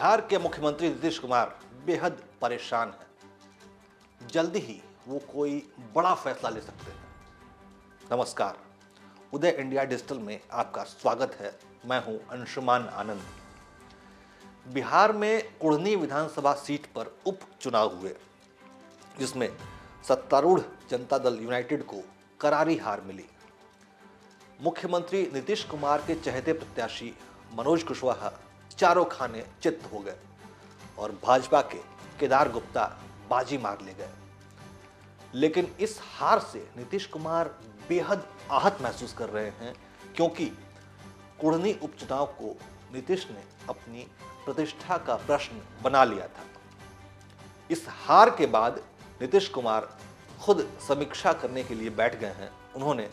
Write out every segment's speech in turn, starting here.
बिहार के मुख्यमंत्री नीतीश कुमार बेहद परेशान हैं। जल्दी ही वो कोई बड़ा फैसला ले सकते हैं। नमस्कार, उदय इंडिया डिजिटल में आपका स्वागत है। मैं हूं अंशुमान आनंद। बिहार में कुढ़नी विधानसभा सीट पर उपचुनाव हुए, जिसमें सत्तारूढ़ जनता दल यूनाइटेड को करारी हार मिली। मुख्यमंत्री नीतीश कुमार के चहेते प्रत्याशी मनोज कुशवाहा चारों खाने चित्त हो गए और भाजपा के केदार गुप्ता बाजी मार ले गए। लेकिन इस हार से नीतीश कुमार बेहद आहत महसूस कर रहे हैं, क्योंकि कुढ़नी उपचुनाव को नीतीश ने अपनी प्रतिष्ठा का प्रश्न बना लिया था। इस हार के बाद नीतीश कुमार खुद समीक्षा करने के लिए बैठ गए हैं। उन्होंने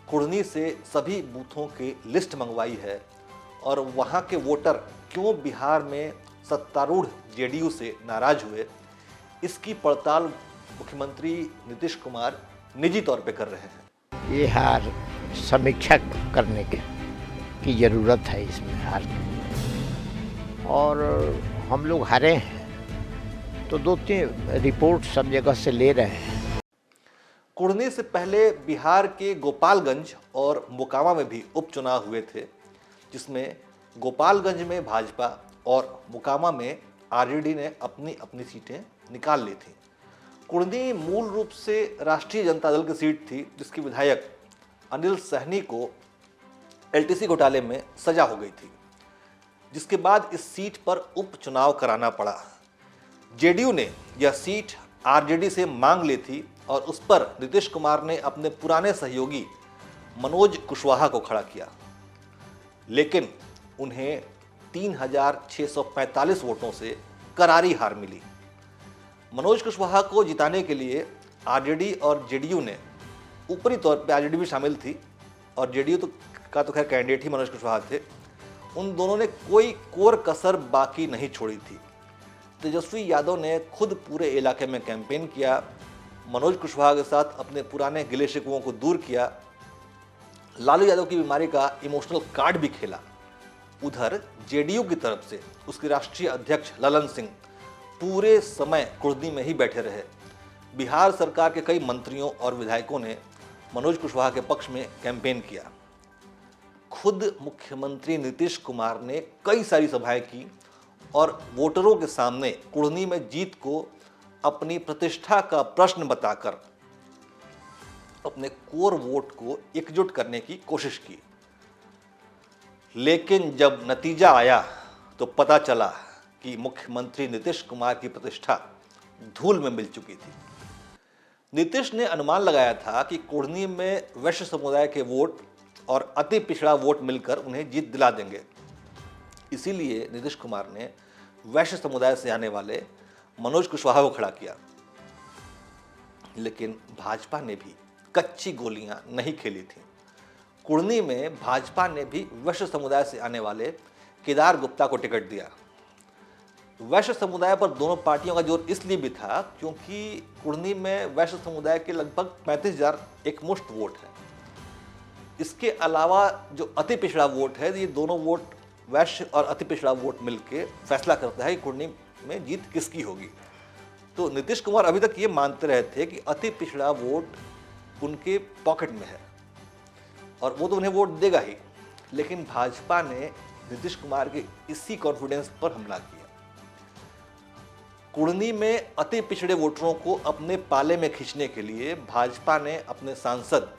कुढ़नी से सभी बूथों की लिस्ट मंगवाई है और वहां के वोटर क्यों बिहार में सत्तारूढ़ जेडीयू से नाराज हुए, इसकी पड़ताल मुख्यमंत्री नीतीश कुमार निजी तौर पे कर रहे हैं। ये हार समीक्षा करने की ज़रूरत है इसमें हार की। और हम लोग हारे हैं तो 2-3 रिपोर्ट सब जगह से ले रहे हैं। कुढ़नी से पहले बिहार के गोपालगंज और मोकामा में भी उपचुनाव हुए थे, जिसमें गोपालगंज में भाजपा और मोकामा में आरजेडी ने अपनी अपनी सीटें निकाल ली थीं। कुढ़नी मूल रूप से राष्ट्रीय जनता दल की सीट थी, जिसकी विधायक अनिल सहनी को एलटीसी घोटाले में सजा हो गई थी, जिसके बाद इस सीट पर उपचुनाव कराना पड़ा। जेडीयू ने यह सीट आरजेडी से मांग ली थी और उस पर नीतीश कुमार ने अपने पुराने सहयोगी मनोज कुशवाहा को खड़ा किया, लेकिन उन्हें 3645 वोटों से करारी हार मिली। मनोज कुशवाहा को जिताने के लिए आरजेडी और जेडीयू ने, ऊपरी तौर पे आरजेडी भी शामिल थी और जेडीयू का तो खैर कैंडिडेट ही मनोज कुशवाहा थे, उन दोनों ने कोई कोर कसर बाकी नहीं छोड़ी थी। तेजस्वी यादव ने खुद पूरे इलाके में कैंपेन किया, मनोज कुशवाहा के साथ अपने पुराने गिले शिकवों को दूर किया, लालू यादव की बीमारी का इमोशनल कार्ड भी खेला। उधर जेडीयू की तरफ से उसके राष्ट्रीय अध्यक्ष ललन सिंह पूरे समय कुढ़नी में ही बैठे रहे। बिहार सरकार के कई मंत्रियों और विधायकों ने मनोज कुशवाहा के पक्ष में कैंपेन किया। खुद मुख्यमंत्री नीतीश कुमार ने कई सारी सभाएं की और वोटरों के सामने कुढ़नी में जीत को अपनी प्रतिष्ठा का प्रश्न बताकर अपने कोर वोट को एकजुट करने की कोशिश की। लेकिन जब नतीजा आया तो पता चला कि मुख्यमंत्री नीतीश कुमार की प्रतिष्ठा धूल में मिल चुकी थी। नीतीश ने अनुमान लगाया था कि कुढ़नी में वैश्य समुदाय के वोट और अति पिछड़ा वोट मिलकर उन्हें जीत दिला देंगे। इसीलिए नीतीश कुमार ने वैश्य समुदाय से आने वाले मनोज कुशवाहा को खड़ा किया। लेकिन भाजपा ने भी कच्ची गोलियां नहीं खेली थी। कुढ़नी में भाजपा ने भी वैश्य समुदाय से आने वाले केदार गुप्ता को टिकट दिया। वैश्य समुदाय पर दोनों पार्टियों का जोर इसलिए भी था क्योंकि कुढ़नी में वैश्य समुदाय के लगभग 35,000 एकमुश्त वोट है। इसके अलावा जो अति पिछड़ा वोट है, ये दोनों वोट वैश्य और अति पिछड़ा वोट मिलकर फैसला करता है कि कुढ़नी में जीत किसकी होगी। तो नीतीश कुमार अभी तक ये मानते रहे थे कि अति पिछड़ा वोट उनके पॉकेट में है और वो तो उन्हें वोट देगा ही। लेकिन भाजपा ने नीतीश कुमार के इसी कॉन्फिडेंस पर हमला किया। कुढ़नी में अति पिछड़े वोटरों को अपने पाले में खींचने के लिए भाजपा ने अपने सांसद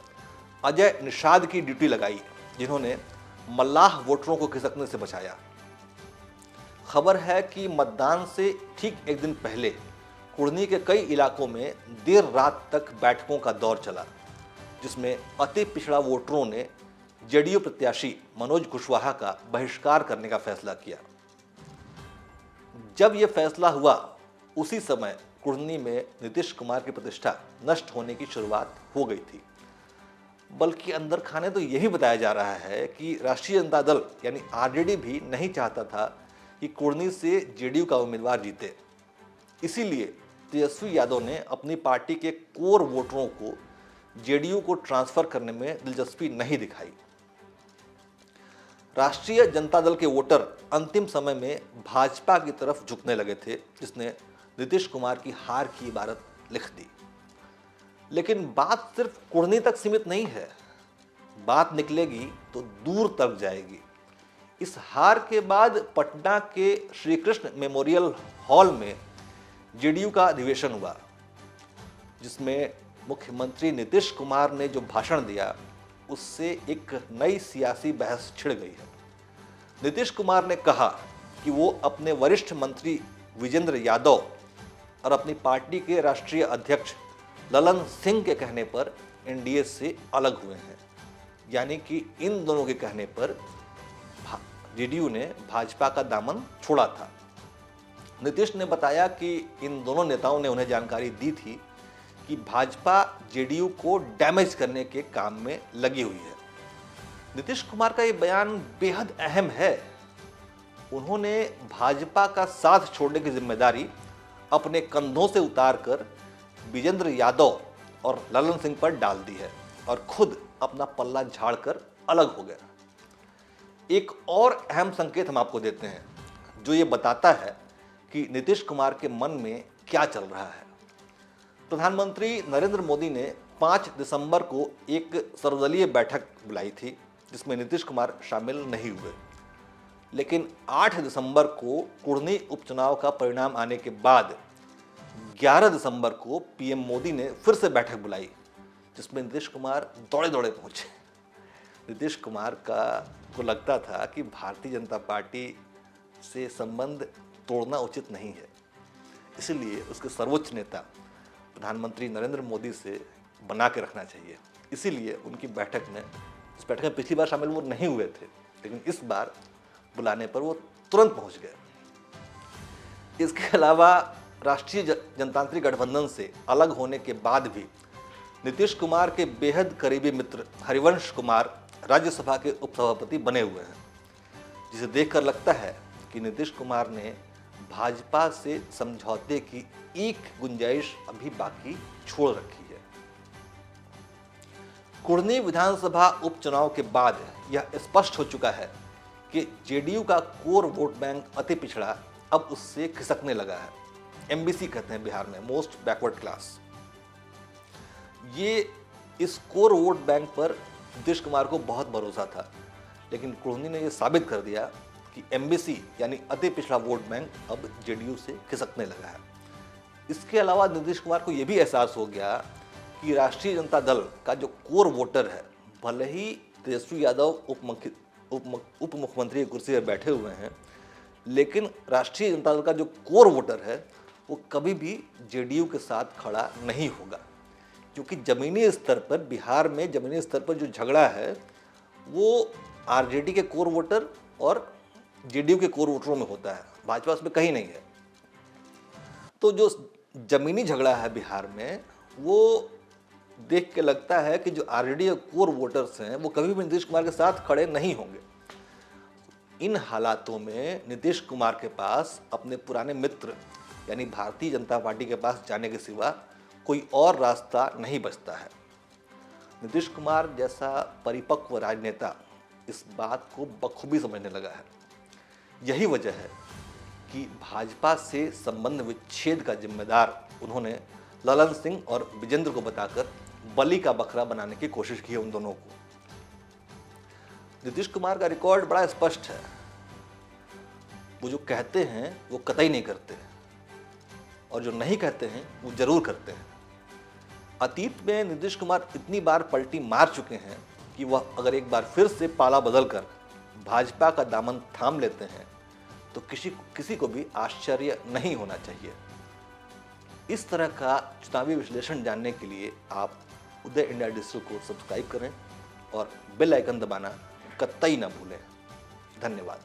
अजय निषाद की ड्यूटी लगाई, जिन्होंने मल्लाह वोटरों को खिसकने से बचाया। खबर है कि मतदान से ठीक एक दिन पहले कुढ़नी के कई इलाकों में देर रात तक बैठकों का दौर चला, जिसमें अति पिछड़ा वोटरों ने जेडीयू प्रत्याशी मनोज कुशवाहा का बहिष्कार करने का फैसला किया। जब यह फैसला हुआ, उसी समय कुढ़नी में नीतीश कुमार की प्रतिष्ठा नष्ट होने की शुरुआत हो गई थी। बल्कि अंदर खाने तो यही बताया जा रहा है कि राष्ट्रीय जनता दल यानी आरजेडी भी नहीं चाहता था कि कुढ़नी से जेडीयू का उम्मीदवार जीते। इसीलिए तेजस्वी यादव ने अपनी पार्टी के कोर वोटरों को जेडीयू को ट्रांसफर करने में दिलचस्पी नहीं दिखाई। राष्ट्रीय जनता दल के वोटर अंतिम समय में भाजपा की तरफ झुकने लगे थे, जिसने नीतीश कुमार की हार की इबारत लिख दी। लेकिन बात सिर्फ कुढ़नी तक सीमित नहीं है, बात निकलेगी तो दूर तक जाएगी। इस हार के बाद पटना के श्री कृष्ण मेमोरियल हॉल में जेडीयू का अधिवेशन हुआ, जिसमें मुख्यमंत्री नीतीश कुमार ने जो भाषण दिया उससे एक नई सियासी बहस छिड़ गई है। नीतीश कुमार ने कहा कि वो अपने वरिष्ठ मंत्री विजेंद्र यादव और अपनी पार्टी के राष्ट्रीय अध्यक्ष ललन सिंह के कहने पर एनडीए से अलग हुए हैं, यानी कि इन दोनों के कहने पर जेडीयू ने भाजपा का दामन छोड़ा था। नीतीश ने बताया कि इन दोनों नेताओं ने उन्हें जानकारी दी थी कि भाजपा जेडीयू को डैमेज करने के काम में लगी हुई है। नीतीश कुमार का ये बयान बेहद अहम है। उन्होंने भाजपा का साथ छोड़ने की जिम्मेदारी अपने कंधों से उतारकर विजेंद्र यादव और ललन सिंह पर डाल दी है और खुद अपना पल्ला झाड़कर अलग हो गए। एक और अहम संकेत हम आपको देते हैं, जो ये बताता है कि नीतीश कुमार के मन में क्या चल रहा है। प्रधानमंत्री नरेंद्र मोदी ने 5 दिसंबर को एक सर्वदलीय बैठक बुलाई थी, जिसमें नीतीश कुमार शामिल नहीं हुए। लेकिन 8 दिसंबर को कुढ़नी उपचुनाव का परिणाम आने के बाद 11 दिसंबर को पीएम मोदी ने फिर से बैठक बुलाई, जिसमें नीतीश कुमार दौड़े दौड़े पहुंचे। नीतीश कुमार को लगता था कि भारतीय जनता पार्टी से संबंध तोड़ना उचित नहीं है, इसलिए उसके सर्वोच्च नेता प्रधानमंत्री नरेंद्र मोदी से बना के रखना चाहिए। इसीलिए उनकी बैठक में पिछली बार शामिल वो नहीं हुए थे, लेकिन इस बार बुलाने पर वो तुरंत पहुंच गए। इसके अलावा राष्ट्रीय जनतांत्रिक गठबंधन से अलग होने के बाद भी नीतीश कुमार के बेहद करीबी मित्र हरिवंश कुमार राज्यसभा के उपसभापति बने हुए हैं, जिसे देखकर लगता है कि नीतीश कुमार ने भाजपा से समझौते की एक गुंजाइश अभी बाकी छोड़ रखी है। कुढ़नी विधानसभा उपचुनाव के बाद यह स्पष्ट हो चुका है कि जेडीयू का कोर वोट बैंक अति पिछड़ा अब उससे खिसकने लगा है। एमबीसी कहते हैं बिहार में, मोस्ट बैकवर्ड क्लास। ये इस कोर वोट बैंक पर नीतीश कुमार को बहुत भरोसा था, लेकिन कुढ़नी ने यह साबित कर दिया कि एमबीसी यानी अति पिछड़ा वोट बैंक अब जेडीयू से खिसकने लगा है। इसके अलावा नीतीश कुमार को यह भी एहसास हो गया कि राष्ट्रीय जनता दल का जो कोर वोटर है, भले ही तेजस्वी यादव उप मुख्यमंत्री की कुर्सी पर बैठे हुए हैं, लेकिन राष्ट्रीय जनता दल का जो कोर वोटर है वो कभी भी जेडीयू के साथ खड़ा नहीं होगा, क्योंकि ज़मीनी स्तर पर, बिहार में ज़मीनी स्तर पर जो झगड़ा है वो आरजेडी के कोर वोटर और जेडीयू के कोर वोटरों में होता है, भाजपा उसमें कहीं नहीं है। तो जो ज़मीनी झगड़ा है बिहार में, वो देख के लगता है कि जो आरजेडी के कोर वोटर्स हैं वो कभी भी नीतीश कुमार के साथ खड़े नहीं होंगे। इन हालातों में नीतीश कुमार के पास अपने पुराने मित्र यानी भारतीय जनता पार्टी के पास जाने के सिवा कोई और रास्ता नहीं बचता है। नीतीश कुमार जैसा परिपक्व राजनेता इस बात को बखूबी समझने लगा है। यही वजह है कि भाजपा से संबंध विच्छेद का जिम्मेदार उन्होंने ललन सिंह और विजेंद्र को बताकर बलि का बकरा बनाने की कोशिश की है उन दोनों को। नीतीश कुमार का रिकॉर्ड बड़ा स्पष्ट है। वो जो कहते हैं वो कतई नहीं करते, और जो नहीं कहते हैं वो जरूर करते हैं। अतीत में नीतीश कुमार इतनी बार पलटी मार चुके हैं कि वह अगर एक बार फिर से पाला बदलकर भाजपा का दामन थाम लेते हैं तो किसी को भी आश्चर्य नहीं होना चाहिए। इस तरह का चुनावी विश्लेषण जानने के लिए आप उदय इंडिया डिजिटल को सब्सक्राइब करें और बेल आइकन दबाना कतई ना भूलें। धन्यवाद।